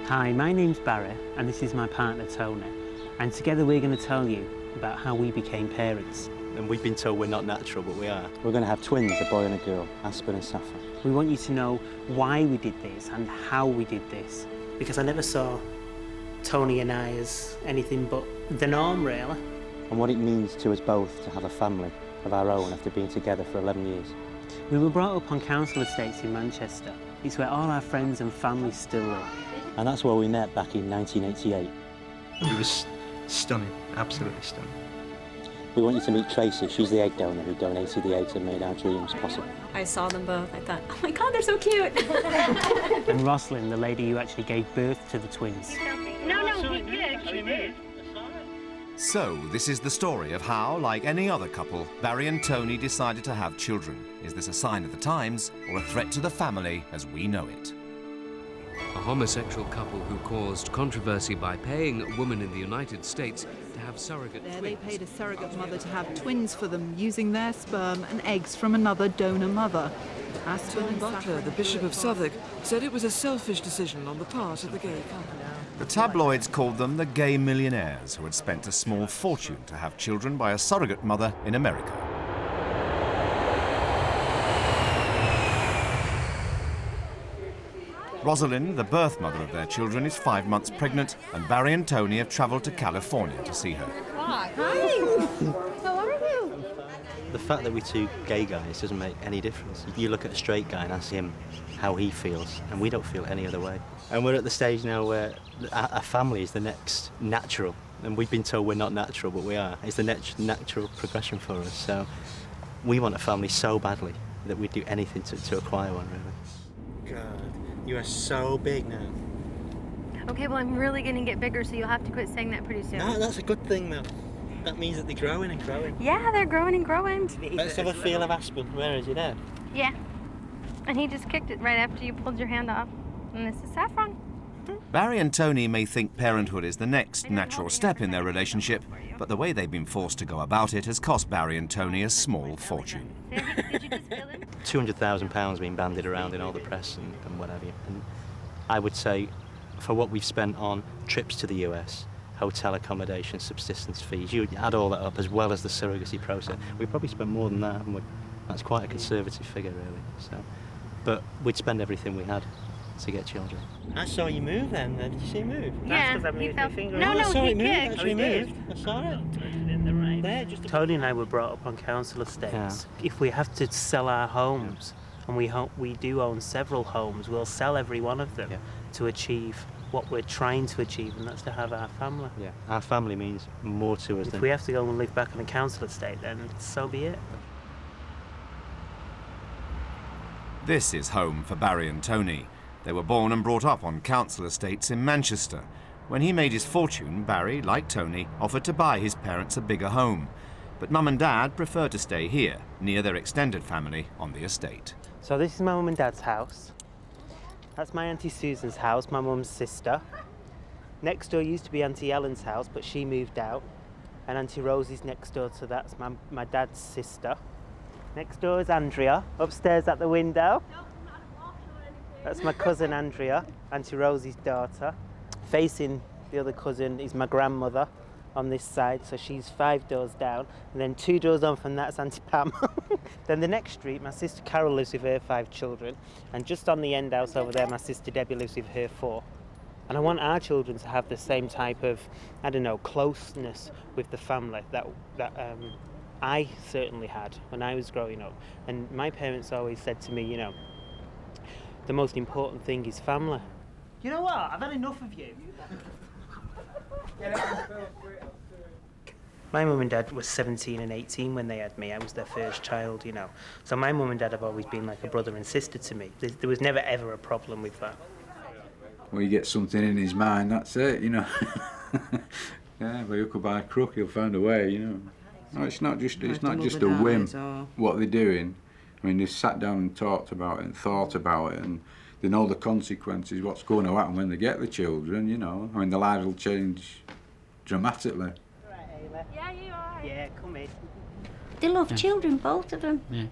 Hi, my name's Barry and this is my partner Tony, and together we're going to tell you about how we became parents. And we've been told we're not natural, but we are. We're going to have twins, a boy and a girl, Aspen and Sappho. We want you to know why we did this and how we did this, because I never saw Tony and I as anything but the norm, really. And what it means to us both to have a family of our own after being together for 11 years. We were brought up on council estates in Manchester. It's where all our friends and family still live. And that's where we met back in 1988. It was stunning, absolutely stunning. We want you to meet Tracy. She's the egg donor who donated the eggs and made our dreams possible. I saw them both. I thought, oh my God, they're so cute. And Rosalind, the lady who actually gave birth to the twins. No, he did. She did. So, this is the story of how, like any other couple, Barry and Tony decided to have children. Is this a sign of the times or a threat to the family as we know it? A homosexual couple who caused controversy by paying a woman in the United States to have surrogate twins. They paid a surrogate mother to have twins for them using their sperm and eggs from another donor mother. Tony Butler, the Bishop of Southwark, said it was a selfish decision on the part of the gay couple. The tabloids called them the gay millionaires who had spent a small fortune to have children by a surrogate mother in America. Rosalind, the birth mother of their children, is 5 months pregnant, and Barry and Tony have travelled to California to see her. Hi. How are you? The fact that we're two gay guys doesn't make any difference. You look at a straight guy and ask him how he feels, and we don't feel any other way. And we're at the stage now where our family is the next natural, and we've been told we're not natural, but we are. It's the next natural progression for us. So we want a family so badly that we'd do anything to acquire one, really. God, you are so big now. Okay, well, I'm really going to get bigger, so you'll have to quit saying that pretty soon. No, that's a good thing, though. That means that they're growing and growing. Yeah, they're growing and growing. Let's have a feel of Aspen. Where is he there? Yeah. And he just kicked it right after you pulled your hand off. And this is Saffron. Barry and Tony may think parenthood is the next natural step in their relationship, but the way they've been forced to go about it has cost Barry and Tony a small fortune. Did you just feel it? £200,000 being bandied around in all the press and what have you. And I would say, for what we've spent on trips to the US, hotel accommodation, subsistence fees, you add all that up as well as the surrogacy process, we probably spent more than that, haven't we? That's quite a conservative figure, really. So, but we'd spend everything we had to get children. I saw you move then. Did you see him move? Yeah. That's because I moved my finger. No, I saw he it move. kicked. Actually moved. I saw it. There, just Tony and I were brought up on council estates. If we have to sell our homes, and we do own several homes, we'll sell every one of them to achieve what we're trying to achieve, and that's to have our family. Yeah, our family means more to us If than... we have to go and live back on a council estate, then so be it. This is home for Barry and Tony. They were born and brought up on council estates in Manchester. When he made his fortune, Barry, like Tony, offered to buy his parents a bigger home. But Mum and Dad preferred to stay here, near their extended family on the estate. So this is my mum and dad's house. That's my Auntie Susan's house, my mum's sister. Next door used to be Auntie Ellen's house, but she moved out. And Auntie Rosie's next door, so that's my dad's sister. Next door is Andrea, upstairs at the window. That's my cousin Andrea, Auntie Rosie's daughter. Facing the other cousin is my grandmother on this side, so she's 5 doors down. And then 2 doors on from that's Auntie Pam. Then the next street, my sister Carol lives with her 5 children. And just on the end house over there, my sister Debbie lives with her 4. And I want our children to have the same type of, I don't know, closeness with the family that I certainly had when I was growing up. And my parents always said to me, you know, the most important thing is family. You know what? I've had enough of you. My mum and dad were 17 and 18 when they had me. I was their first child, you know. So my mum and dad have always been like a brother and sister to me. There was never ever a problem with that. Well, you get something in his mind, that's it, you know. Yeah, by hook or by crook, he'll find a way, you know. No, it's not just a whim, what they're doing. I mean, they've sat down and talked about it and thought about it, and they know the consequences, what's going to happen when they get the children, you know. I mean, the lives will change dramatically. Right, Ayla. Yeah, you are. Yeah, come in. They love children, both of them. Yeah.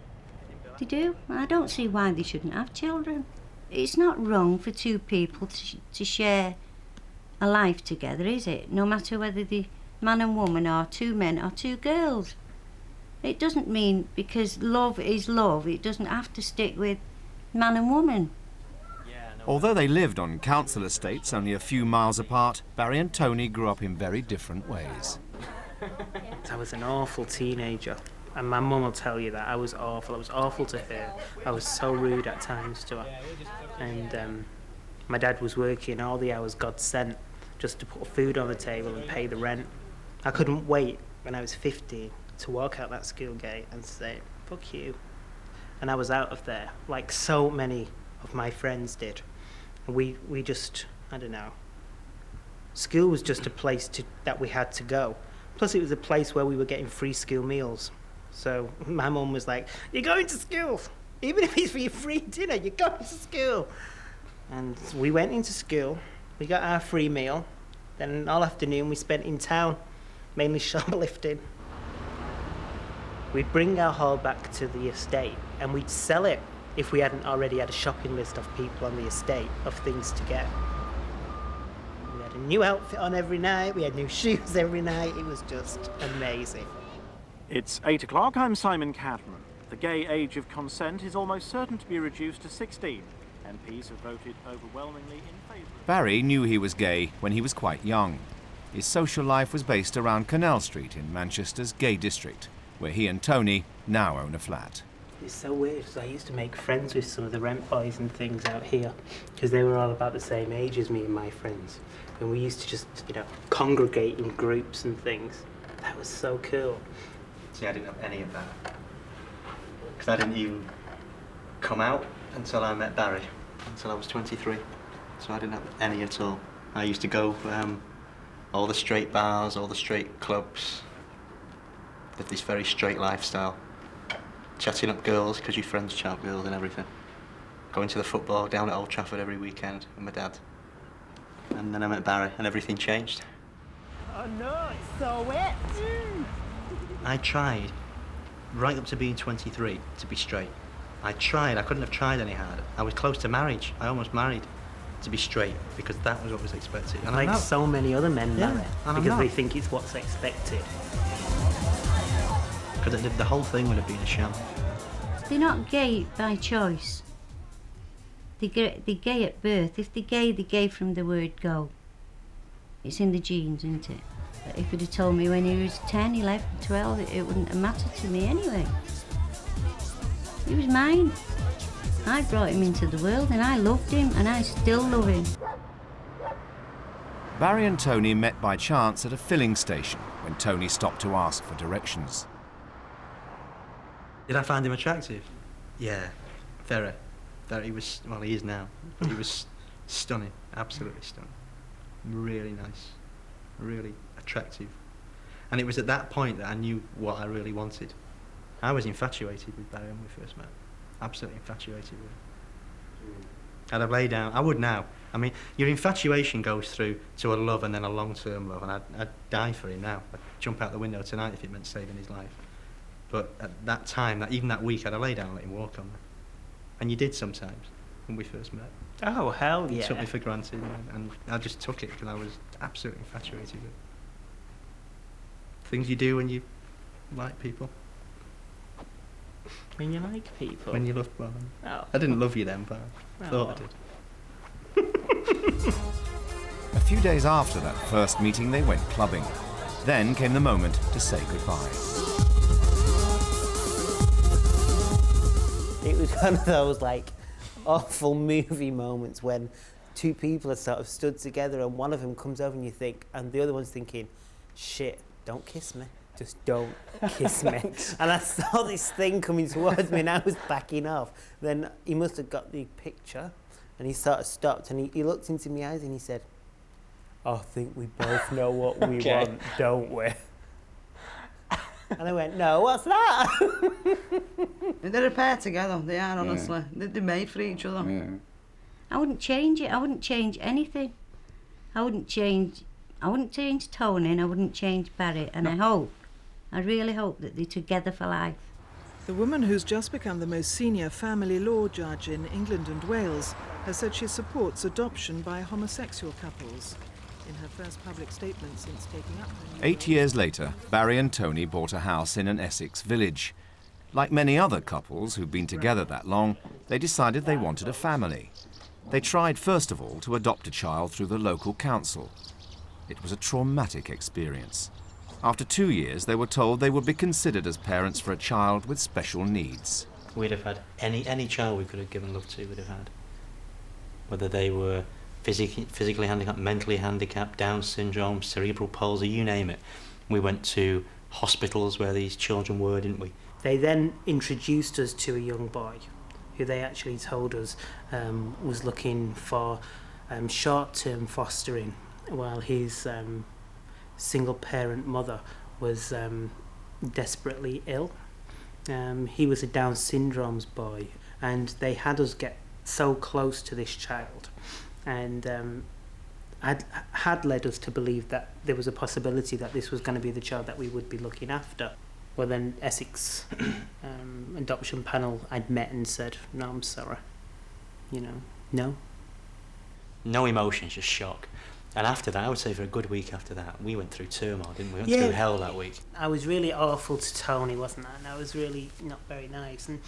They do. I don't see why they shouldn't have children. it's not wrong for two people to share a life together, is it? No matter whether the man and woman are two men or two girls. It doesn't mean because love is love, it doesn't have to stick with man and woman. Although they lived on council estates only a few miles apart, Barry and Tony grew up in very different ways. I was an awful teenager, and my mum will tell you that. I was awful to her. I was so rude at times to her. And my dad was working all the hours God sent just to put food on the table and pay the rent. I couldn't wait when I was 15 to walk out that school gate and say, fuck you. And I was out of there, like so many of my friends did. And we just, I don't know. School was just a place that we had to go. Plus it was a place where we were getting free school meals. So my mum was like, you're going to school. Even if it's for your free dinner, you're going to school. And we went into school, we got our free meal, then all afternoon we spent in town, mainly shoplifting. We'd bring our haul back to the estate and we'd sell it if we hadn't already had a shopping list of people on the estate of things to get. We had a new outfit on every night, we had new shoes every night, it was just amazing. It's 8 o'clock, I'm Simon Cadman. The gay age of consent is almost certain to be reduced to 16. MPs have voted overwhelmingly in favour. Barry knew he was gay when he was quite young. His social life was based around Canal Street in Manchester's gay district, where he and Tony now own a flat. It's so weird because I used to make friends with some of the rent boys and things out here because they were all about the same age as me and my friends. And we used to just, congregate in groups and things. That was so cool. See, I didn't have any of that. Because I didn't even come out until I met Barry, until I was 23. So I didn't have any at all. I used to go all the straight bars, all the straight clubs. Lived this very straight lifestyle. Chatting up girls, because your friends chat up girls and everything. Going to the football down at Old Trafford every weekend with my dad. And then I met Barry and everything changed. Oh no, it's so wet. I tried, right up to being 23, to be straight. I tried, I couldn't have tried any harder. I was close to marriage. I almost married to be straight because that was what was expected. And like so many other men marry because they not. think it's what's expected. Because the whole thing would have been a sham. They're not gay by choice. They're gay at birth. If they're gay from the word go. It's in the genes, isn't it? If he'd have told me when he was 10, 11, 12, it wouldn't have mattered to me anyway. He was mine. I brought him into the world and I loved him and I still love him. Barry and Tony met by chance at a filling station when Tony stopped to ask for directions. Did I find him attractive? Yeah, very. He was, well, he is now. But he was stunning, absolutely stunning. Really nice, really attractive. And it was at that point that I knew what I really wanted. I was infatuated with Barry when we first met. Absolutely infatuated with him. I'd have laid down, I would now. I mean, your infatuation goes through to a love and then a long-term love, and I'd die for him now. I'd jump out the window tonight if it meant saving his life. But at that time, even that week, I'd have laid down and let him walk on me. And you did sometimes, when we first met. Oh, hell yeah. You took me for granted, and I just took it because I was absolutely infatuated with it. Things you do when you like people. When you like people? When you love one. Oh. I didn't love you then, but I thought I did. A few days after that first meeting, they went clubbing. Then came the moment to say goodbye. It was one of those awful movie moments when two people are sort of stood together and one of them comes over and you think, and the other one's thinking, shit, don't kiss me. Just don't kiss me. And I saw this thing coming towards me and I was backing off. Then he must have got the picture and he sort of stopped and he looked into my eyes and he said, I think we both know what we want, don't we? And I went, no, what's that? They're a pair together, they are, honestly. Yeah. They're made for each other. Yeah. I wouldn't change it. I wouldn't change anything. I wouldn't change Tony and I wouldn't change Barry. And I really hope that they're together for life. The woman who's just become the most senior family law judge in England and Wales has said she supports adoption by homosexual couples. In her first public statement since taking up her new 8 years later, Barry and Tony bought a house in an Essex village. Like many other couples who've been together that long, they decided they wanted a family. They tried, first of all, to adopt a child through the local council. It was a traumatic experience. After 2 years, they were told they would be considered as parents for a child with special needs. We'd have had any child we could have given love to, we'd have had. Whether they were physically handicapped, mentally handicapped, Down syndrome, cerebral palsy, you name it. We went to hospitals where these children were, didn't we? They then introduced us to a young boy who they actually told us was looking for short-term fostering while his single-parent mother was desperately ill. He was a Down syndrome's boy, and they had us get so close to this child, and had led us to believe that there was a possibility that this was going to be the child that we would be looking after. Well, then Essex adoption panel I'd met and said, no, I'm sorry. You know, no. No emotions, just shock. And after that, I would say for a good week after that, we went through turmoil, didn't we? We went through hell that week. I was really awful to Tony, wasn't I? And I was really not very nice. And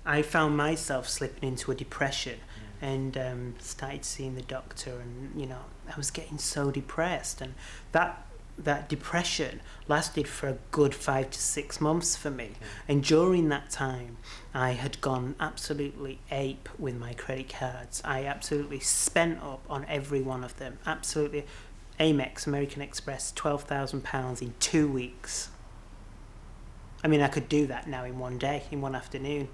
I found myself slipping into a depression and started seeing the doctor, and, you know, I was getting so depressed. And that depression lasted for a good 5 to 6 months for me. And during that time, I had gone absolutely ape with my credit cards. I absolutely spent up on every one of them. Absolutely. Amex, American Express, £12,000 in 2 weeks. I mean, I could do that now in one day, in one afternoon.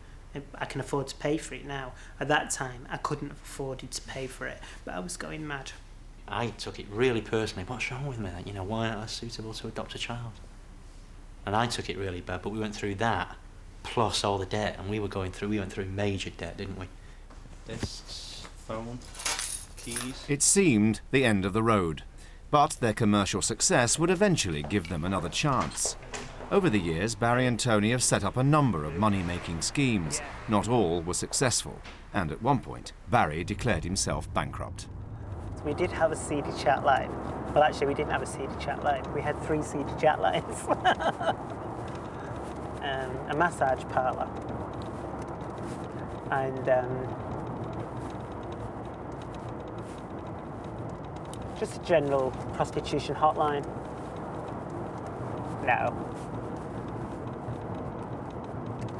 I can afford to pay for it now. At that time, I couldn't have afforded to pay for it, but I was going mad. I took it really personally. What's wrong with me? You know, why aren't I suitable to adopt a child? And I took it really bad, but we went through that, plus all the debt, and we went through major debt, didn't we? Discs, phone, keys. It seemed the end of the road, but their commercial success would eventually give them another chance. Over the years, Barry and Tony have set up a number of money-making schemes. Not all were successful, and at one point, Barry declared himself bankrupt. We did have a seedy chat line. Well, actually, we didn't have a seedy chat line. We had 3 seedy chat lines. A massage parlour. And just a general prostitution hotline. No.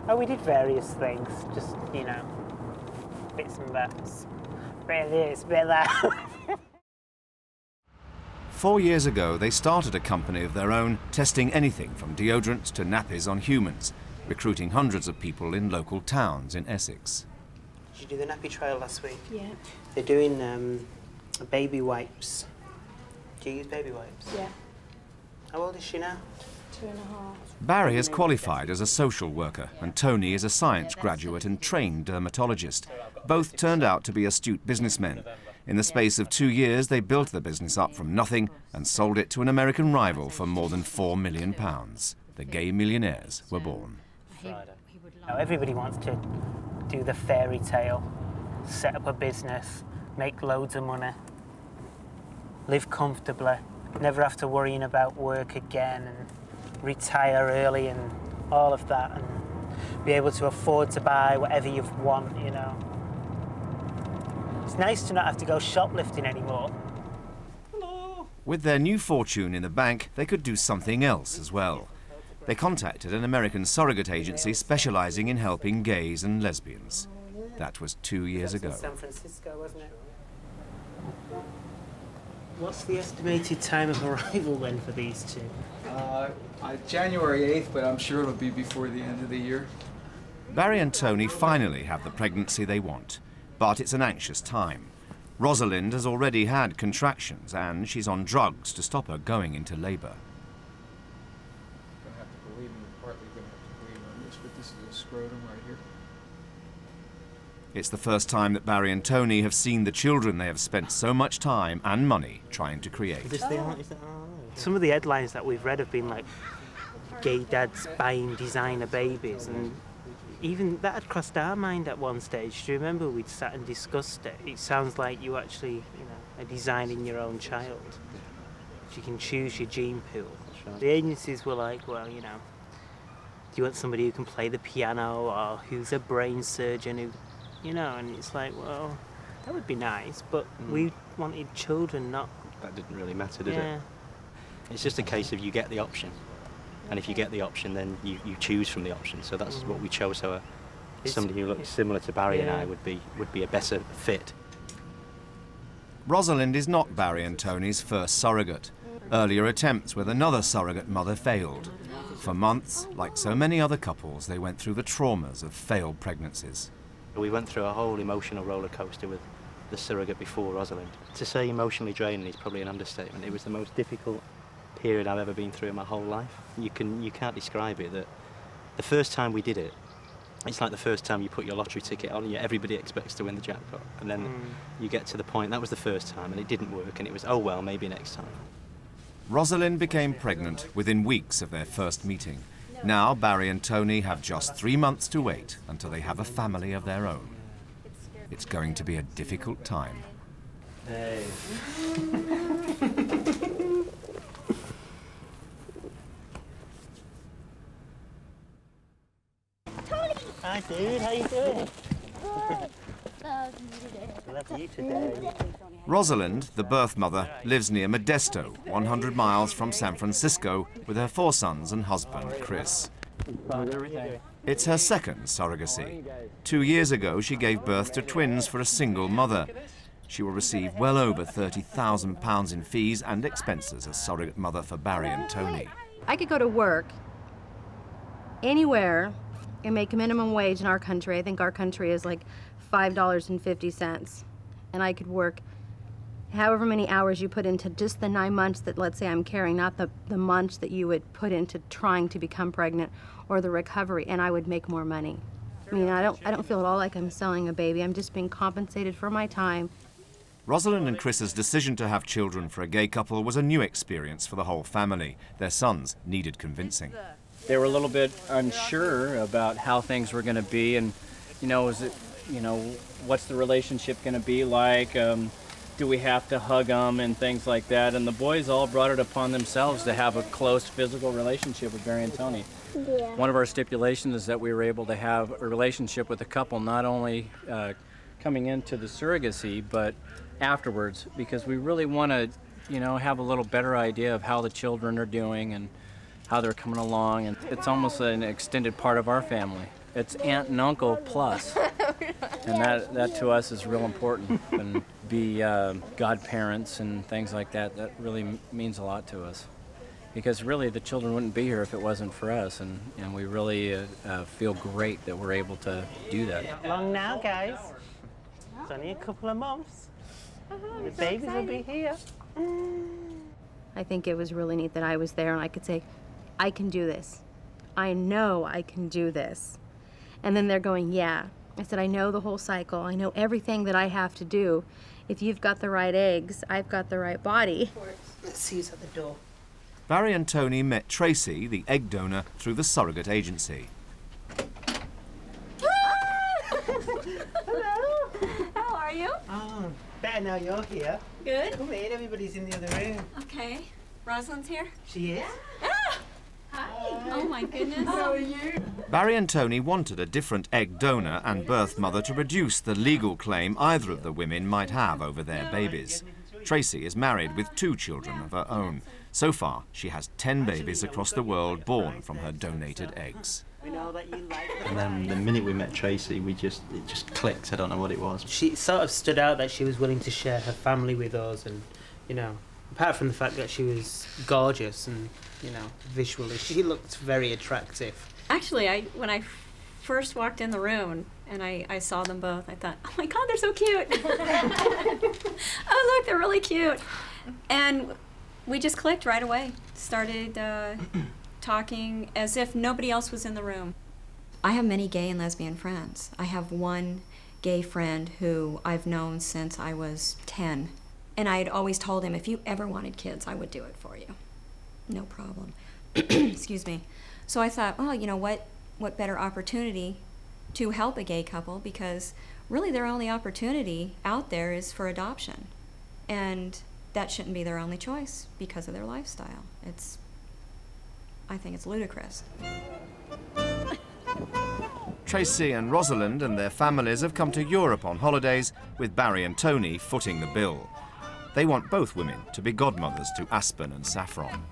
Oh, we did various things. Just, you know, bits and bats. Bit of this, bit of that. 4 years ago, they started a company of their own, testing anything from deodorants to nappies on humans, recruiting hundreds of people in local towns in Essex. Did you do the nappy trial last week? Yeah. They're doing baby wipes. Do you use baby wipes? Yeah. How old is she now? 2.5. Barry has qualified as a social worker, and Tony is a science graduate and trained dermatologist. Both turned out to be astute businessmen. In the space of 2 years, they built the business up from nothing and sold it to an American rival for more than £4 million. The gay millionaires were born. Now, everybody wants to do the fairy tale, set up a business, make loads of money, live comfortably, never have to worrying about work again, and retire early and all of that, and be able to afford to buy whatever you want, you know. It's nice to not have to go shoplifting anymore. Hello. With their new fortune in the bank, they could do something else as well. They contacted an American surrogate agency specializing in helping gays and lesbians. That was 2 years ago. San Francisco, wasn't it? What's the estimated time of arrival then for these two? January 8th, but I'm sure it'll be before the end of the year. Barry and Tony finally have the pregnancy they want, but it's an anxious time. Rosalind has already had contractions and she's on drugs to stop her going into labor. Gonna have to believe me, partly gonna have to believe on this, but this is a scrotum right here. It's the first time that Barry and Tony have seen the children they have spent so much time and money trying to create. Some of the headlines that we've read have been like, gay dads buying designer babies, and even that had crossed our mind at one stage. Do you remember we'd sat and discussed it? It sounds like you actually, are designing your own child. You can choose your gene pool. Right. The agencies were like, well, do you want somebody who can play the piano or who's a brain surgeon who, and it's like, well, that would be nice, but we wanted children, not... That didn't really matter, did it? It's just a case of you get the option. And if you get the option, then you choose from the option. So that's what we chose. So somebody who looks similar to Barry and I would be a better fit. Rosalind is not Barry and Tony's first surrogate. Earlier attempts with another surrogate mother failed. For months, like so many other couples, they went through the traumas of failed pregnancies. We went through a whole emotional roller coaster with the surrogate before Rosalind. To say emotionally draining is probably an understatement. It was the most difficult period I've ever been through in my whole life. You can't describe it. That the first time we did it, it's like the first time you put your lottery ticket on, everybody expects to win the jackpot, and then you get to the point, that was the first time, and it didn't work, and it was, oh well, maybe next time. Rosalind became pregnant within weeks of their first meeting. Now Barry and Tony have just 3 months to wait until they have a family of their own. It's going to be a difficult time. Hey. Hi dude, how you doing? Love you today. Rosalind, the birth mother, lives near Modesto, 100 miles from San Francisco, with her 4 sons and husband, Chris. It's her second surrogacy. 2 years ago, she gave birth to twins for a single mother. She will receive well over £30,000 in fees and expenses as surrogate mother for Barry and Tony. I could go to work anywhere and make minimum wage in our country. I think our country is like $5.50. And I could work however many hours you put into just the 9 months that, let's say, I'm carrying, not the months that you would put into trying to become pregnant or the recovery, and I would make more money. I mean, I don't feel at all like I'm selling a baby. I'm just being compensated for my time. Rosalind and Chris's decision to have children for a gay couple was a new experience for the whole family. Their sons needed convincing. They were a little bit unsure about how things were going to be, and is it, what's the relationship going to be like? Do we have to hug them and things like that? And the boys all brought it upon themselves to have a close physical relationship with Barry and Tony. Yeah. One of our stipulations is that we were able to have a relationship with the couple, not only coming into the surrogacy, but afterwards, because we really want to, have a little better idea of how the children are doing and how they're coming along, and it's almost an extended part of our family. It's aunt and uncle plus, and that to us is real important. And be godparents and things like that, that really means a lot to us. Because really the children wouldn't be here if it wasn't for us, and we really feel great that we're able to do that. Not long now, guys. It's only a couple of months. The babies will be here. I think it was really neat that I was there and I could say, I can do this. I know I can do this. And then they're going, yeah. I said, I know the whole cycle. I know everything that I have to do. If you've got the right eggs, I've got the right body. Let's see who's at the door. Barry and Tony met Tracy, the egg donor, through the surrogate agency. Hello. How are you? Oh, better now you're here. Good. Come in, everybody's in the other room. Okay. Rosalind's here? She is. Ah! Hi. Oh my goodness. How are you? Barry and Tony wanted a different egg donor and birth mother to reduce the legal claim either of the women might have over their babies. Tracy is married with 2 children of her own. So far, she has 10 babies across the world born from her donated eggs. And then the minute we met Tracy, it just clicked. I don't know what it was. She sort of stood out that she was willing to share her family with us, and apart from the fact that she was gorgeous and visually she looked very attractive. Actually, when I first walked in the room and I saw them both, I thought, oh my God, they're so cute. Oh look, they're really cute. And we just clicked right away. Started talking as if nobody else was in the room. I have many gay and lesbian friends. I have one gay friend who I've known since I was 10. And I had always told him, if you ever wanted kids, I would do it for you. No problem. Excuse me. So I thought, well, what better opportunity to help a gay couple, because really their only opportunity out there is for adoption. And that shouldn't be their only choice because of their lifestyle. I think it's ludicrous. Tracy and Rosalind and their families have come to Europe on holidays, with Barry and Tony footing the bill. They want both women to be godmothers to Aspen and Saffron.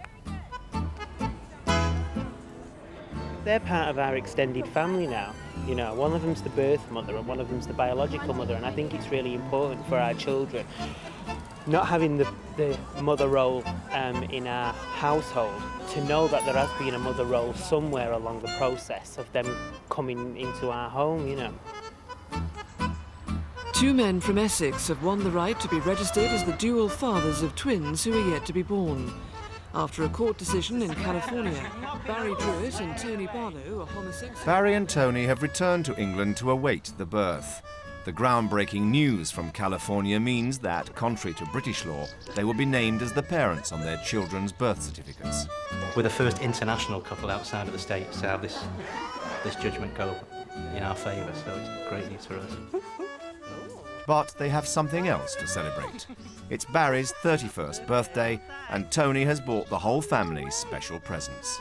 They're part of our extended family now. You know, one of them's the birth mother and one of them's the biological mother, and I think it's really important for our children not having the mother role in our household, to know that there has been a mother role somewhere along the process of them coming into our home, you know. 2 men from Essex have won the right to be registered as the dual fathers of twins who are yet to be born. After a court decision in California, Barry Druitt and Tony Barlow are homosexual. Barry and Tony have returned to England to await the birth. The groundbreaking news from California means that, contrary to British law, they will be named as the parents on their children's birth certificates. We're the first international couple outside of the States to have this judgment go in our favour, so it's great news for us. But they have something else to celebrate. It's Barry's 31st birthday, and Tony has bought the whole family special presents.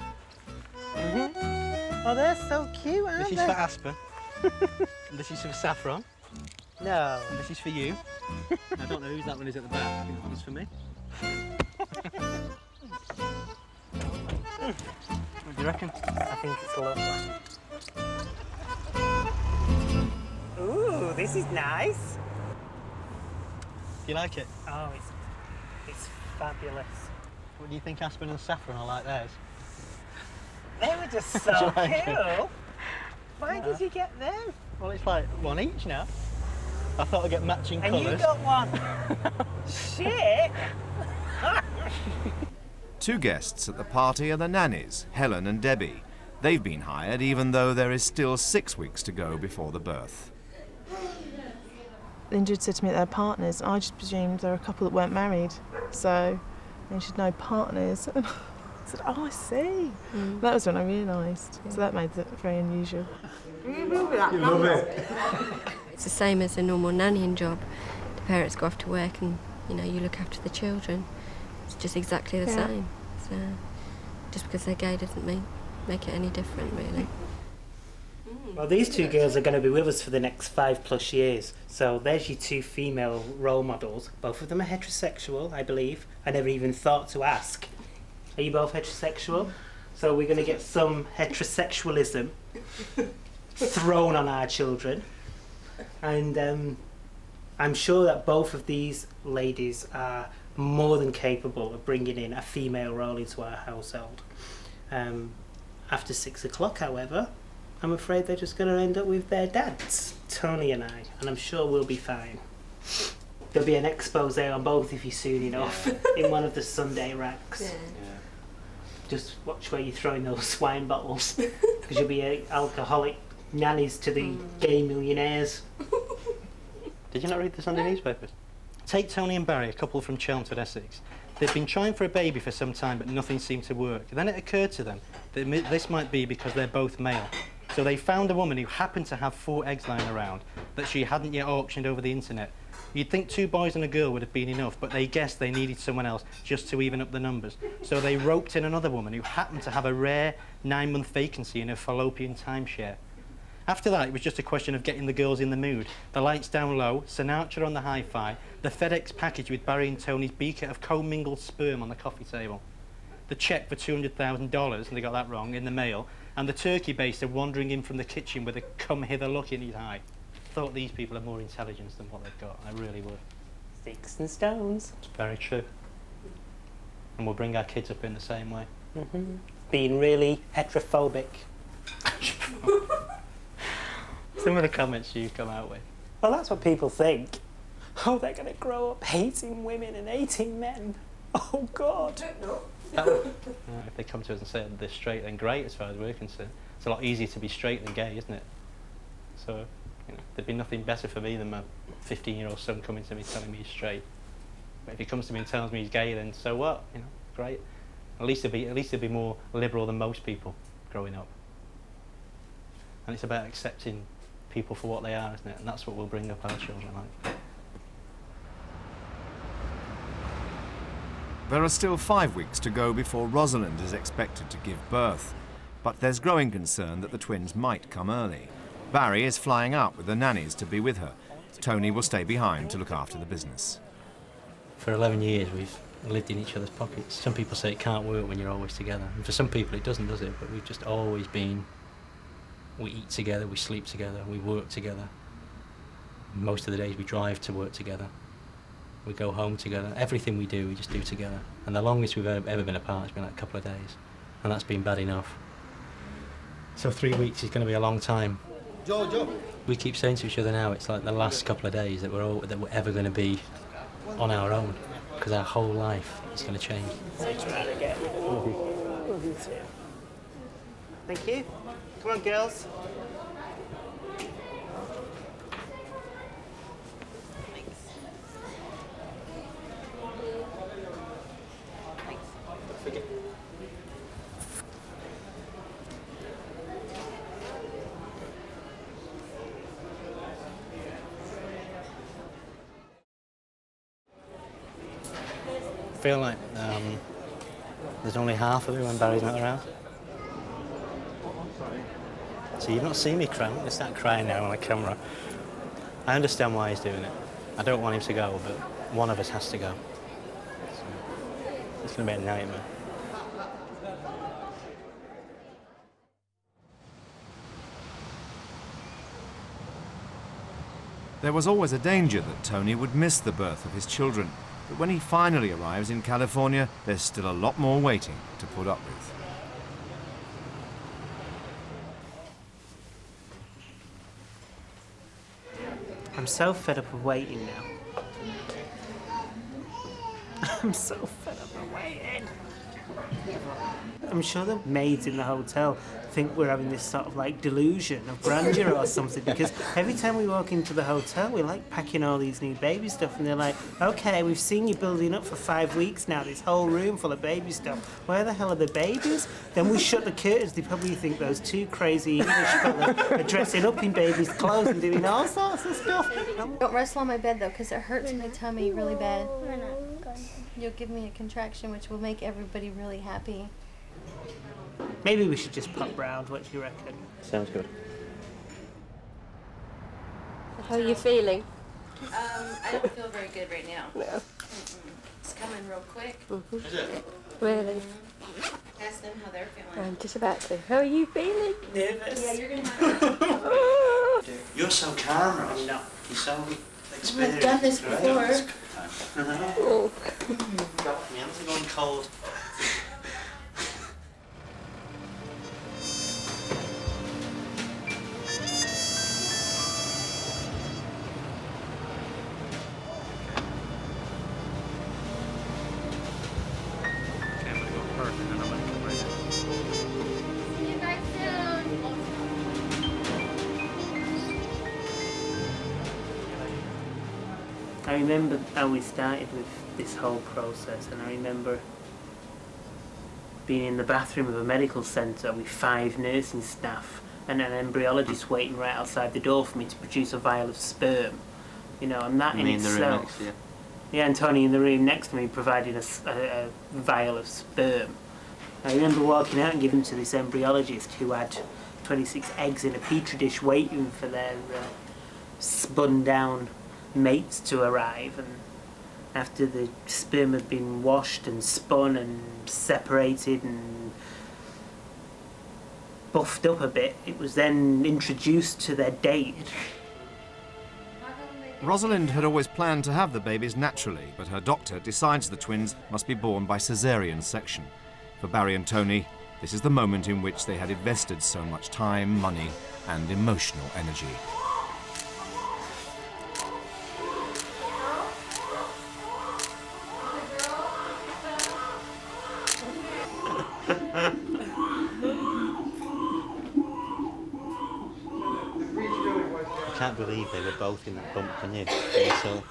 Oh, they're so cute, aren't they? This is for Aspen. This is for Saffron. No. And this is for you. I don't know whose that one is at the back. I think that one's for me. What do you reckon? I think it's a lovely. Ooh, this is nice. Do you like it? Oh, it's fabulous. What do you think Aspen and Saffron are like theirs? They were just so like cool. Why did you get them? Well, it's like one each now. I thought I'd get matching colours. And you got one. Shit! 2 guests at the party are the nannies, Helen and Debbie. They've been hired even though there is still 6 weeks to go before the birth. Linda had said to me that they're partners, and I just presumed they're a couple that weren't married. So, and she'd know partners. And I said, oh, I see. That was when I realised. So that made it very unusual. You love it. It's the same as a normal nannying job. The parents go off to work and, you look after the children. It's just exactly the same. So just because they're gay doesn't make it any different, really. Well, these 2 girls are going to be with us for the next 5+ years. So there's your 2 female role models. Both of them are heterosexual, I believe. I never even thought to ask. Are you both heterosexual? So we're going to get some heterosexualism thrown on our children. And I'm sure that both of these ladies are more than capable of bringing in a female role into our household. After 6 o'clock, however, I'm afraid they're just going to end up with their dads, Tony and I, and I'm sure we'll be fine. There'll be an expose on both of you soon enough in one of the Sunday racks. Yeah. Just watch where you're throwing those wine bottles, because you'll be alcoholic nannies to the gay millionaires. Did you not read the Sunday newspapers? Take Tony and Barry, a couple from Chelmsford, Essex. They've been trying for a baby for some time, but nothing seemed to work. Then it occurred to them that this might be because they're both male. So they found a woman who happened to have 4 eggs lying around that she hadn't yet auctioned over the internet. You'd think 2 boys and a girl would have been enough, but they guessed they needed someone else just to even up the numbers. So they roped in another woman who happened to have a rare 9-month vacancy in her fallopian timeshare. After that, it was just a question of getting the girls in the mood. The lights down low, Sinatra on the hi-fi, the FedEx package with Barry and Tony's beaker of commingled sperm on the coffee table, the cheque for $200,000, and they got that wrong, in the mail, and the turkey baster wandering in from the kitchen with a come-hither look in his eye. I thought these people are more intelligent than what they've got. I really would. Sticks and stones. It's very true. And we'll bring our kids up in the same way. Being really heterophobic. Some of the comments you've come out with. Well, that's what people think. Oh, they're going to grow up hating women and hating men. Oh, God. If they come to us and say they're straight, then great, as far as we're concerned. It's a lot easier to be straight than gay, isn't it? So, there'd be nothing better for me than my 15-year-old son coming to me telling me he's straight. But if he comes to me and tells me he's gay, then so what? Great. At least he'll be more liberal than most people growing up. And it's about accepting people for what they are, isn't it? And that's what we'll bring up our children like. There are still 5 weeks to go before Rosalind is expected to give birth, but there's growing concern that the twins might come early. Barry is flying up with the nannies to be with her. Tony will stay behind to look after the business. For 11 years we've lived in each other's pockets. Some people say it can't work when you're always together, and for some people it doesn't, does it? But we've just always been, we eat together, we sleep together, we work together. Most of the days we drive to work together. We go home together. Everything we do, we just do together. And the longest we've ever been apart has been like a couple of days. And that's been bad enough. So 3 weeks is going to be a long time. Jojo. We keep saying to each other now, it's like the last couple of days that we're ever going to be on our own. Because our whole life is going to change. Thank you. Come on, girls. I feel like there's only half of it when Barry's not around. So you've not seen me cry. I'm going to start crying now on the camera. I understand why he's doing it. I don't want him to go, but one of us has to go. So it's going to be a nightmare. There was always a danger that Tony would miss the birth of his children, but when he finally arrives in California, there's still a lot more waiting to put up with. I'm so fed up of waiting now. I'm so fed up of waiting. I'm sure the maids in the hotel think we're having this sort of like delusion of grandeur or something, because every time we walk into the hotel we're like packing all these new baby stuff and they're like, okay, we've seen you building up for 5 weeks now, this whole room full of baby stuff. Where the hell are the babies? Then we shut the curtains, they probably think those two crazy English fellas are dressing up in babies' clothes and doing all sorts of stuff. Don't wrestle on my bed though, because it hurts my tummy really bad. You'll give me a contraction, which will make everybody really happy. Maybe we should just pop round, what do you reckon? Sounds good. How are you feeling? I don't feel very good right now. No. It's coming real quick. Is it? Really? Ask them how they're feeling. I'm just about to. How are you feeling? Nervous. Yeah, you're gonna have You're so calm, Ross. No. You're so experienced. I've done this before. Oh. My hands are going cold. I remember how we started with this whole process, and I remember being in the bathroom of a medical centre with 5 nursing staff and an embryologist waiting right outside the door for me to produce a vial of sperm. You know, and that in itself... the room next to you? Yeah, and Tony in the room next to me providing a vial of sperm. I remember walking out and giving to this embryologist who had 26 eggs in a petri dish waiting for their spun down mates to arrive, and after the sperm had been washed and spun and separated and buffed up a bit, it was then introduced to their date. Rosalind had always planned to have the babies naturally, but her doctor decides the twins must be born by caesarean section. For Barry and Tony, this is the moment in which they had invested so much time, money, and emotional energy. I can't believe they were both in that bump, can you? So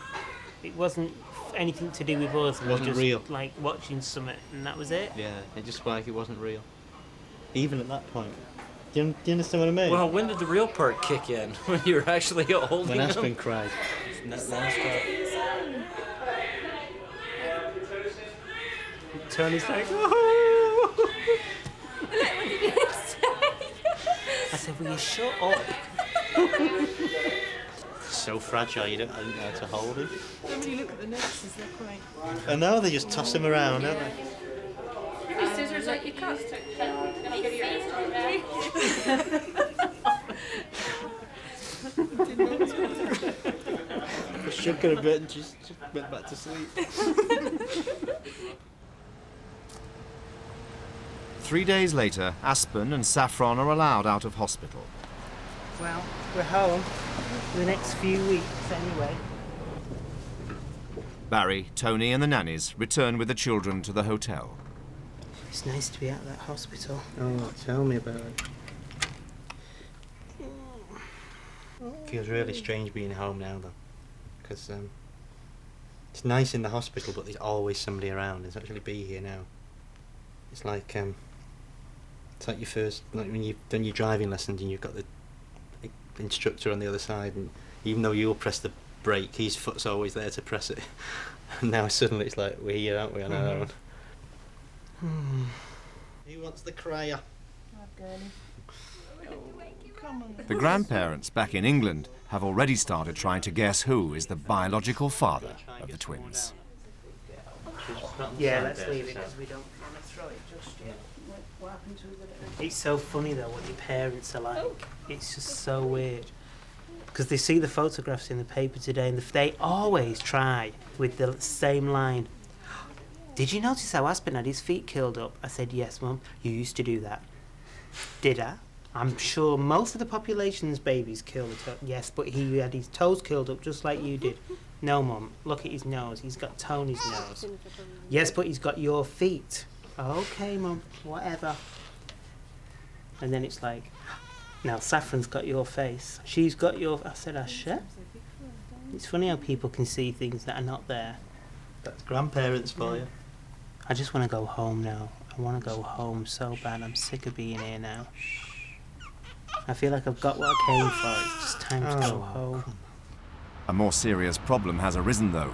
It wasn't anything to do with us. It wasn't just real. Like watching something, and that was it. yeah, it just like it wasn't real. Even at that point, Do you understand what I mean? Well, when did the real part kick in? When you were actually holding When him? Aspen cried. Tony's like, oh! I said, will you shut up? So fragile, you don't know how to hold him. When you look at the nurses, they're quite... I know, they just toss him around, don't they? Give me scissors like you cut. Then I'll give you your I shook her a bit and just went back to sleep. 3 days later, Aspen and Saffron are allowed out of hospital. Well, we're home for the next few weeks anyway. Barry, Tony and the nannies return with the children to the hotel. It's nice to be out of that hospital. Oh, tell me about it. Feels really strange being home now, though, because it's nice in the hospital, but there's always somebody around. There's actually be here now. It's like your first, like when you've done your driving lessons and you've got the instructor on the other side, and even though you'll press the brake, his foot's always there to press it. And now suddenly it's like we're here, aren't we, on our own? Who wants the crier? The grandparents back in England have already started trying to guess who is the biological father of the twins. Yeah, let's leave it because we don't want to throw it just yet. It's so funny though what your parents are like. It's just so weird. Because they see the photographs in the paper today and they always try with the same line. Did you notice how Aspen had his feet curled up? I said, yes, Mum, you used to do that. Did I? I'm sure most of the population's babies curl their toes. Yes, but he had his toes curled up just like you did. No, Mum, look at his nose. He's got Tony's nose. Yes, but he's got your feet. Okay, Mum, whatever. And then it's like, now Saffron's got your face. She's got your... I said, Asha? It's funny how people can see things that are not there. That's grandparents for you. I just want to go home now. I want to go home so bad. I'm sick of being here now. I feel like I've got what I came for. It's just time to go home. A more serious problem has arisen, though.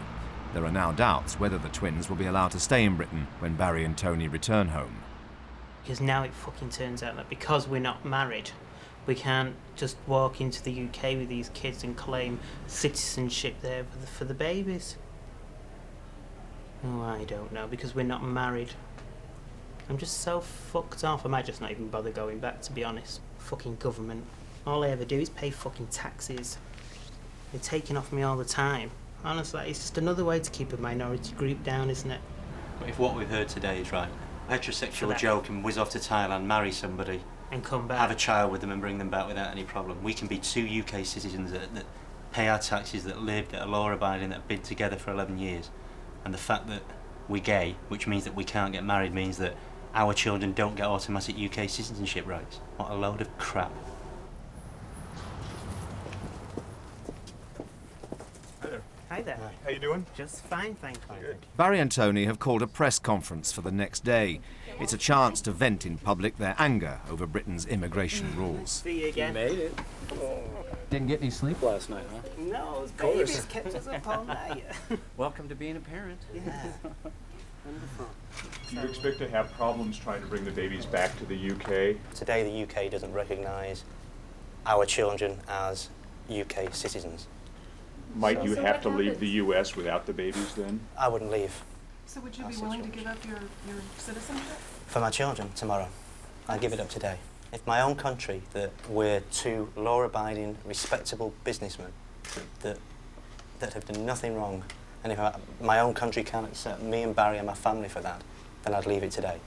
There are now doubts whether the twins will be allowed to stay in Britain when Barry and Tony return home. Because now it fucking turns out that because we're not married, we can't just walk into the UK with these kids and claim citizenship there for the babies. Oh, I don't know, because we're not married. I'm just so fucked off. I might just not even bother going back, to be honest. Fucking government. All they ever do is pay fucking taxes. They're taking off me all the time. Honestly, it's just another way to keep a minority group down, isn't it? But if what we've heard today is right, heterosexual Joe can whiz off to Thailand, marry somebody, and come back, have a child with them and bring them back without any problem. We can be 2 UK citizens that pay our taxes, that live, that are law-abiding, that have been together for 11 years. And the fact that we're gay, which means that we can't get married, means that our children don't get automatic UK citizenship rights. What a load of crap. Hi there. Hi. How you doing? Just fine, thank you. Barry and Tony have called a press conference for the next day. It's a chance to vent in public their anger over Britain's immigration rules. See you again. You made it. Didn't get any sleep last night, huh? No, those babies kept us up all night. Welcome to being a parent. Yeah. Wonderful. Do you expect to have problems trying to bring the babies back to the UK? Today the UK doesn't recognise our children as UK citizens. Might you have to leave the US without the babies then? I wouldn't leave. So would you be willing to give up your citizenship? For my children tomorrow. I'd give it up today. If my own country, that we're two law-abiding, respectable businessmen that have done nothing wrong, and if my own country can't accept me and Barry and my family for that, then I'd leave it today.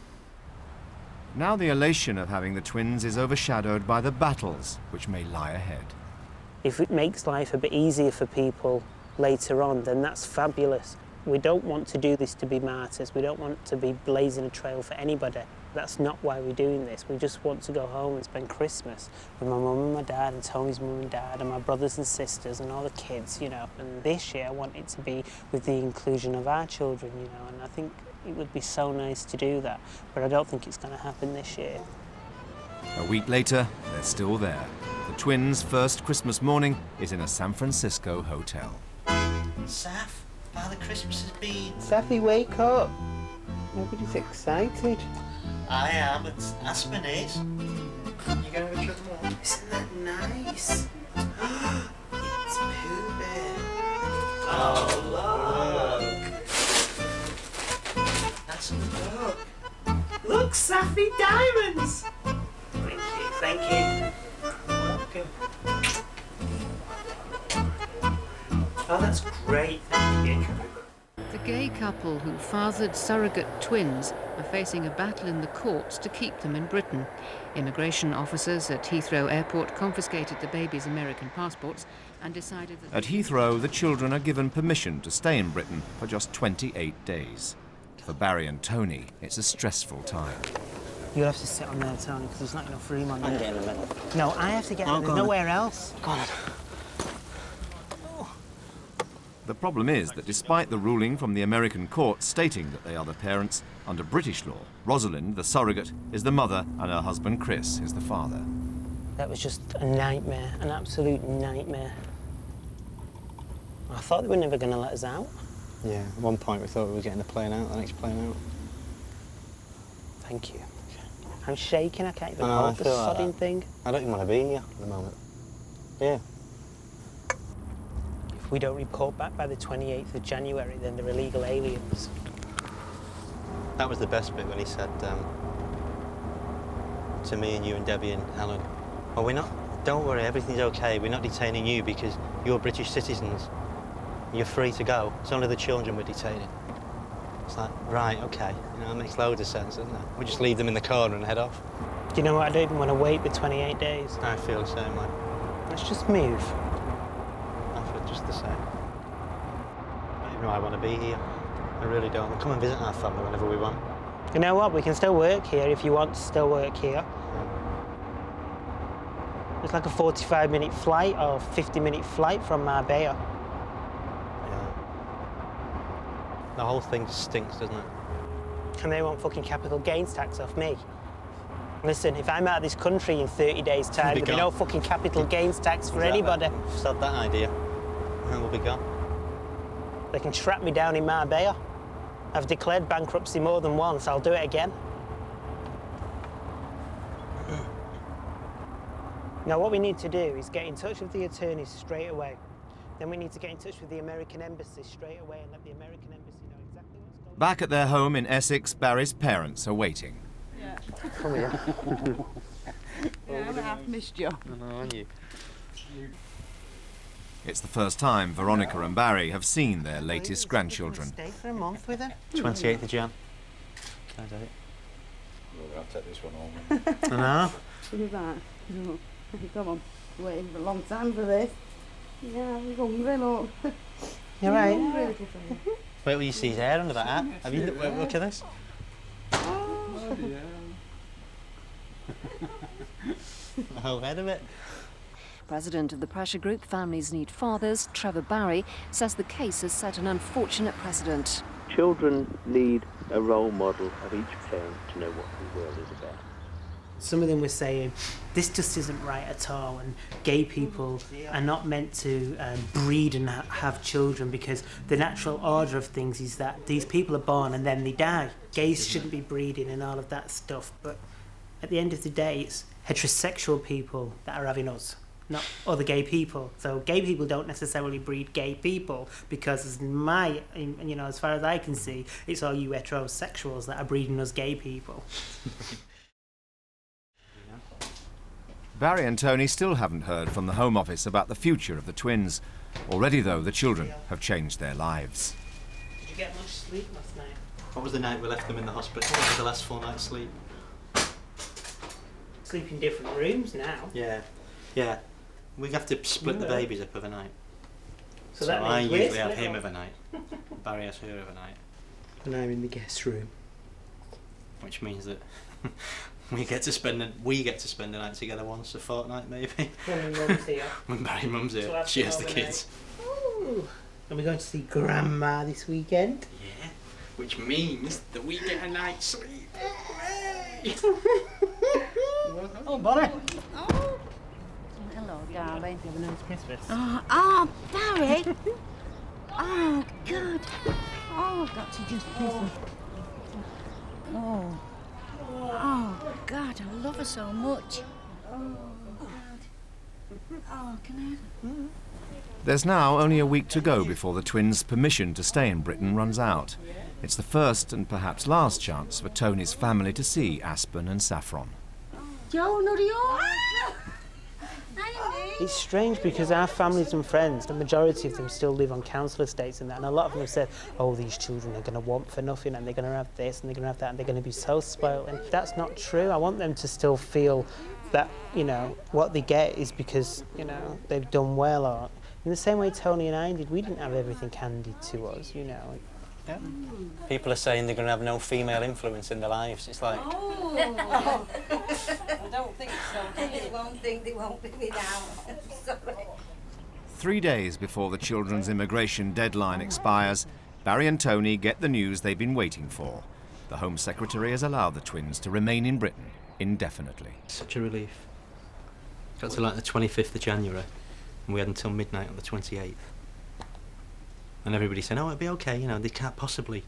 Now the elation of having the twins is overshadowed by the battles which may lie ahead. If it makes life a bit easier for people later on, then that's fabulous. We don't want to do this to be martyrs. We don't want to be blazing a trail for anybody. That's not why we're doing this. We just want to go home and spend Christmas with my mum and my dad and Tony's mum and dad and my brothers and sisters and all the kids, you know. And this year I want it to be with the inclusion of our children, you know, and I think it would be so nice to do that. But I don't think it's going to happen this year. A week later, they're still there. The twins' first Christmas morning is in a San Francisco hotel. Saf, Father Christmas has been. Safi, wake up. Nobody's excited. I am, but Aspen is. You going to shut them off? Isn't that nice? It's Pooh Bear. Oh, look. That's a look. Look, Safi diamonds! Thank you. Welcome. Oh, that's great, thank you. The gay couple who fathered surrogate twins are facing a battle in the courts to keep them in Britain. Immigration officers at Heathrow Airport confiscated the babies' American passports and decided that... At Heathrow, the children are given permission to stay in Britain for just 28 days. For Barry and Tony, it's a stressful time. You'll have to sit on there, Tony, because there's not enough room on there. I'm getting in the middle. No, I have to get on. There's nowhere else. Go on. The problem is that despite the ruling from the American court stating that they are the parents, under British law, Rosalind, the surrogate, is the mother and her husband Chris is the father. That was just a nightmare, an absolute nightmare. I thought they were never going to let us out. Yeah, at one point we thought we were getting the plane out, the next plane out. Thank you. I'm shaking, I can't even I hold the feel like sodding that. thing. I don't even want to be here at the moment. Yeah. If we don't report back by the 28th of January, then they're illegal aliens. That was the best bit when he said to me and you and Debbie and Helen, well, don't worry, everything's okay. We're not detaining you because you're British citizens. You're free to go. It's only the children we're detaining. It's like, right, okay. You know, that makes loads of sense, doesn't it? We just leave them in the corner and head off. Do you know what? I don't even want to wait the 28 days. I feel the same way. Let's just move. I feel just the same. I don't even know I want to be here. I really don't. We'll come and visit our family whenever we want. You know what? We can still work here if you want to still work here. It's like a 45-minute flight or 50-minute flight from Marbella. The whole thing stinks, doesn't it? And they want fucking capital gains tax off me. Listen, if I'm out of this country in 30 days' time, there'll be no fucking capital gains tax for anybody. Stop that idea, and we'll be gone. They can trap me down in Marbella. I've declared bankruptcy more than once. I'll do it again. Now, what we need to do is get in touch with the attorneys straight away. Then we need to get in touch with the American embassy straight away and let the American embassy know exactly what's going on. Back at their home in Essex, Barry's parents are waiting. Yeah. Come here. Yeah, I've missed you. I know, aren't you? It's the first time Veronica and Barry have seen their latest grandchildren. Stay for a month with her. 28th of Jan. Can I do it? I'll take this one home. I know. Look at that. Come on. Waiting for a long time for this. Yeah, I'm hungry, look. You're right. Wait till you see his hair under that hat. Have you look at this? Oh, yeah. The whole head of it. President of the pressure group Families Need Fathers, Trevor Barry, says the case has set an unfortunate precedent. Children need a role model of each parent to know what the world is about. Some of them were saying, this just isn't right at all, and gay people are not meant to breed and have children because the natural order of things is that these people are born and then they die. Gays shouldn't be breeding and all of that stuff, but at the end of the day, it's heterosexual people that are having us, not other gay people. So gay people don't necessarily breed gay people because as far as I can see, it's all you heterosexuals that are breeding us gay people. Barry and Tony still haven't heard from the Home Office about the future of the twins. Already, though, the children have changed their lives. Did you get much sleep last night? What was the night we left them in the hospital? What was the last full night's sleep? Sleep in different rooms now. Yeah. Yeah. We have to split the babies up overnight. So that I means we're usually have split him up. overnight. Barry has her overnight. And I'm in the guest room. Which means that we get to spend the night together once a fortnight, maybe. When Mum's here. When Barry Mum's here, So she has the overnight. kids. Ooh. And we're going to see Grandma this weekend. Yeah. Which means that we get a night's sleep. Oh, Bonnie. Oh, hello, darling. Have a nice Christmas. Oh, Barry. Oh, God. Oh, I've got to just kiss her. Oh. Oh, God, I love her so much. Oh, God. Oh, can I have her? There's now only a week to go before the twins' permission to stay in Britain runs out. It's the first and perhaps last chance for Tony's family to see Aspen and Saffron. Joe, not you? It's strange because our families and friends, the majority of them still live on council estates and that, and a lot of them have said, oh, these children are going to want for nothing and they're going to have this and they're going to have that and they're going to be so spoiled. And that's not true. I want them to still feel that, you know, what they get is because, you know, they've done well. Or in the same way Tony and I did, we didn't have everything handed to us, you know. Yeah. People are saying they're going to have no female influence in their lives. It's like... Oh. I don't think so. They won't be without. Sorry. 3 days before the children's immigration deadline expires, Barry and Tony get the news they've been waiting for. The Home Secretary has allowed the twins to remain in Britain indefinitely. Such a relief. Got to like the 25th of January, and we had until midnight on the 28th. And everybody said, oh, it'll be okay, you know, they can't possibly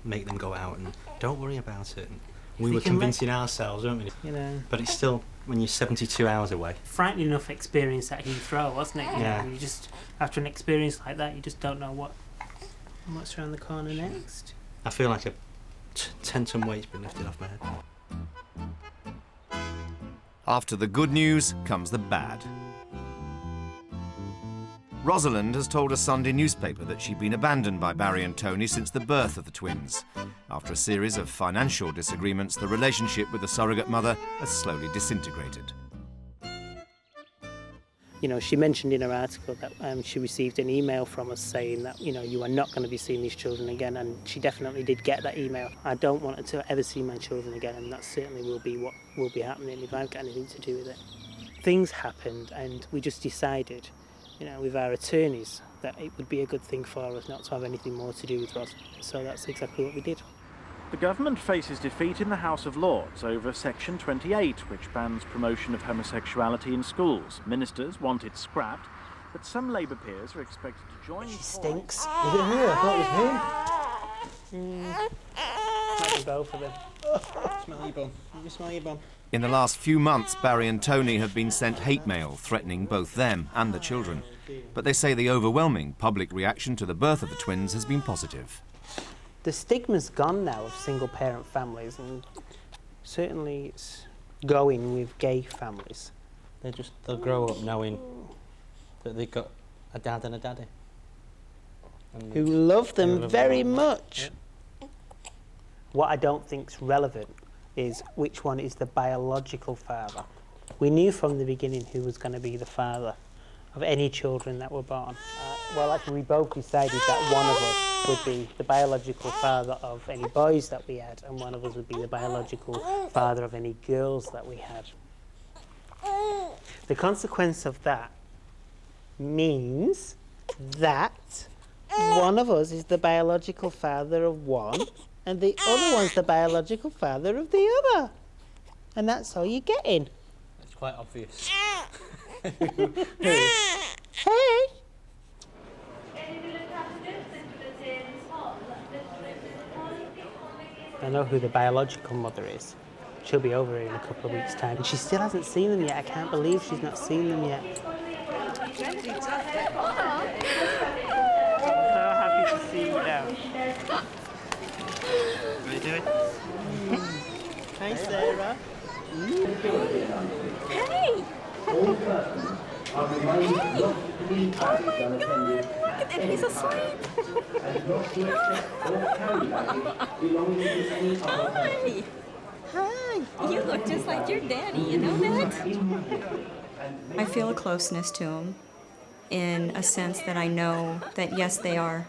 make them go out, and don't worry about it. And we were convincing ourselves, weren't we? You know. But it's still, when you're 72 hours away. Frightening enough experience at Heathrow, wasn't it? Yeah. You just, after an experience like that, you just don't know what's around the corner next. I feel like a 10-ton weight's been lifted off my head. After the good news comes the bad. Rosalind has told a Sunday newspaper that she'd been abandoned by Barry and Tony since the birth of the twins. After a series of financial disagreements, the relationship with the surrogate mother has slowly disintegrated. You know, she mentioned in her article that she received an email from us saying that, you know, you are not going to be seeing these children again, and she definitely did get that email. I don't want her to ever see my children again, and that certainly will be what will be happening if I've got anything to do with it. Things happened, and we just decided, you know, with our attorneys, that it would be a good thing for us not to have anything more to do with Rosalind. So that's exactly what we did. The government faces defeat in the House of Lords over Section 28, which bans promotion of homosexuality in schools. Ministers want it scrapped, but some Labour peers are expected to join... She stinks. Is it her? I thought it was him. Might be both of them. Smell your bum. You smell your bum. In the last few months, Barry and Tony have been sent hate mail threatening both them and the children. But they say the overwhelming public reaction to the birth of the twins has been positive. The stigma's gone now of single-parent families, and certainly it's going with gay families. They'll grow up knowing that they've got a dad and a daddy. And who love them very much. Yeah. What I don't think's relevant is which one is the biological father. We knew from the beginning who was going to be the father of any children that were born. Well, actually, we both decided that one of us would be the biological father of any boys that we had, and one of us would be the biological father of any girls that we had. The consequence of that means that one of us is the biological father of one, and the other one's the biological father of the other. And that's all you're getting. It's quite obvious. Hey! I know who the biological mother is. She'll be over here in a couple of weeks' time. And she still hasn't seen them yet. I can't believe she's not seen them yet. So happy to see you now. What are you doing? Hi, Sarah. Hey! Oh my God, look at him, he's asleep. Hi. Hi. You look just like your daddy, you know that? I feel a closeness to them in a sense that I know that, yes, they are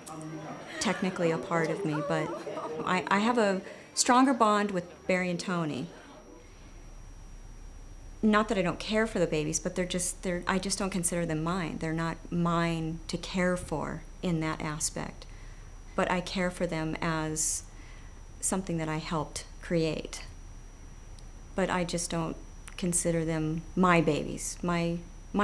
technically a part of me, but I have a stronger bond with Barry and Tony. Not that I don't care for the babies, but I just don't consider them mine. They're not mine to care for in that aspect. But I care for them as something that I helped create. But I just don't consider them my babies. My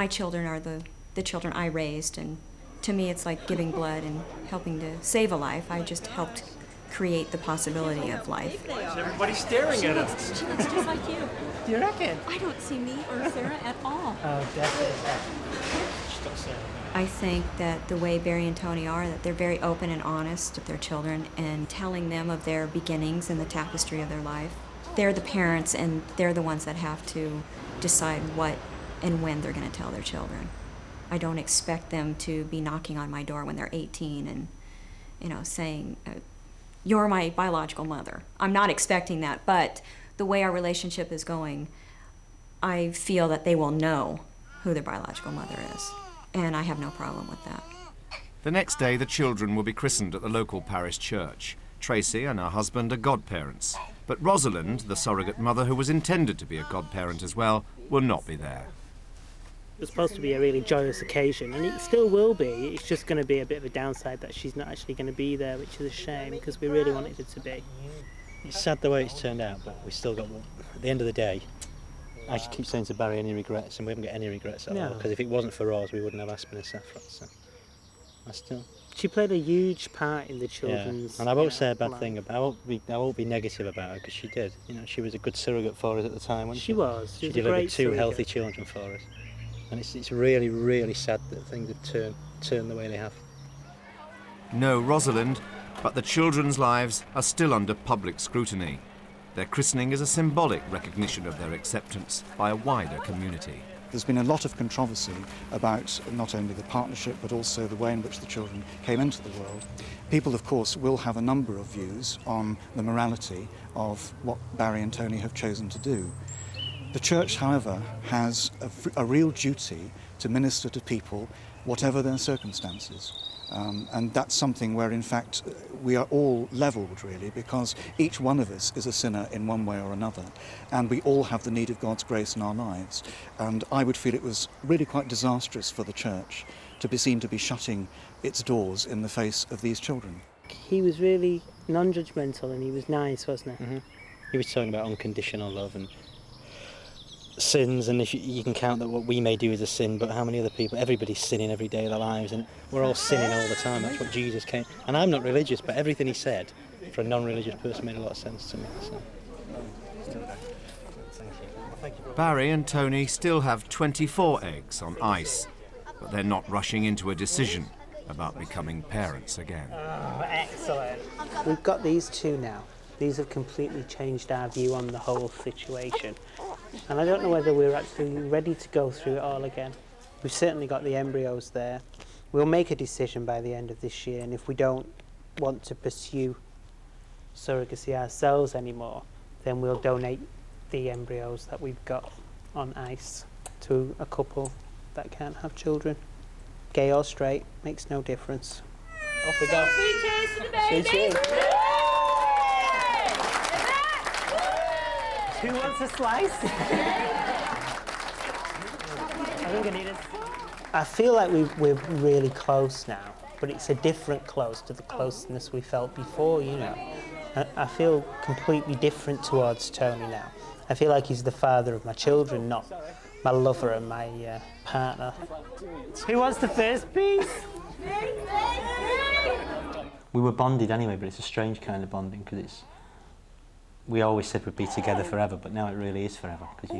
children are the children I raised, and to me it's like giving blood and helping to save a life. I just helped create the possibility of life. Everybody's staring at us. She looks just like you. Do you reckon? I don't see me or Sarah at all. Oh, definitely. I think that the way Barry and Tony are, that they're very open and honest with their children and telling them of their beginnings and the tapestry of their life. They're the parents, and they're the ones that have to decide what and when they're going to tell their children. I don't expect them to be knocking on my door when they're 18 and, you know, saying, you're my biological mother. I'm not expecting that, but the way our relationship is going, I feel that they will know who their biological mother is, and I have no problem with that. The next day, the children will be christened at the local parish church. Tracy and her husband are godparents, but Rosalind, the surrogate mother who was intended to be a godparent as well, will not be there. It was supposed to be a really joyous occasion, and it still will be. It's just going to be a bit of a downside that she's not actually going to be there, which is a shame, because we really wanted it to be. It's sad the way it's turned out, but we still got one. At the end of the day, I just keep saying to Barry, any regrets, and we haven't got any regrets at all, because if it wasn't for Ros, we wouldn't have Aspen and Saffron, so I still... She played a huge part in the children's... Yeah. And I won't say a bad thing about I won't be negative about her, because she did. You know, she was a good surrogate for us at the time, wasn't she? She was. She delivered two healthy children for us. And it's really, really sad that things have turned the way they have. No Rosalind, but the children's lives are still under public scrutiny. Their christening is a symbolic recognition of their acceptance by a wider community. There's been a lot of controversy about not only the partnership but also the way in which the children came into the world. People, of course, will have a number of views on the morality of what Barry and Tony have chosen to do. The church, however, has a real duty to minister to people, whatever their circumstances. And that's something where, in fact, we are all levelled, really, because each one of us is a sinner in one way or another, and we all have the need of God's grace in our lives. And I would feel it was really quite disastrous for the church to be seen to be shutting its doors in the face of these children. He was really non-judgmental, and he was nice, wasn't he? Mm-hmm. He was talking about unconditional love and sins, and if you can count that what we may do is a sin, but how many other people, everybody's sinning every day of their lives, and we're all sinning all the time. That's what Jesus came, and I'm not religious, but everything he said for a non-religious person made a lot of sense to me. So. Barry and Tony still have 24 eggs on ice, but they're not rushing into a decision about becoming parents again. Oh, excellent. We've got these two now. These have completely changed our view on the whole situation. And I don't know whether we're actually ready to go through it all again. We've certainly got the embryos there. We'll make a decision by the end of this year, and if we don't want to pursue surrogacy ourselves anymore, then we'll donate the embryos that we've got on ice to a couple that can't have children. Gay or straight, makes no difference. Off we go. Cheers. Who wants a slice? I feel like we're really close now, but it's a different close to the closeness we felt before, you know. I feel completely different towards Tony now. I feel like he's the father of my children, not my lover and my partner. Who wants the first piece? We were bonded anyway, but it's a strange kind of bonding, because we always said we'd be together forever, but now it really is forever, because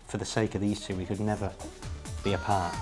for the sake of these two, we could never be apart.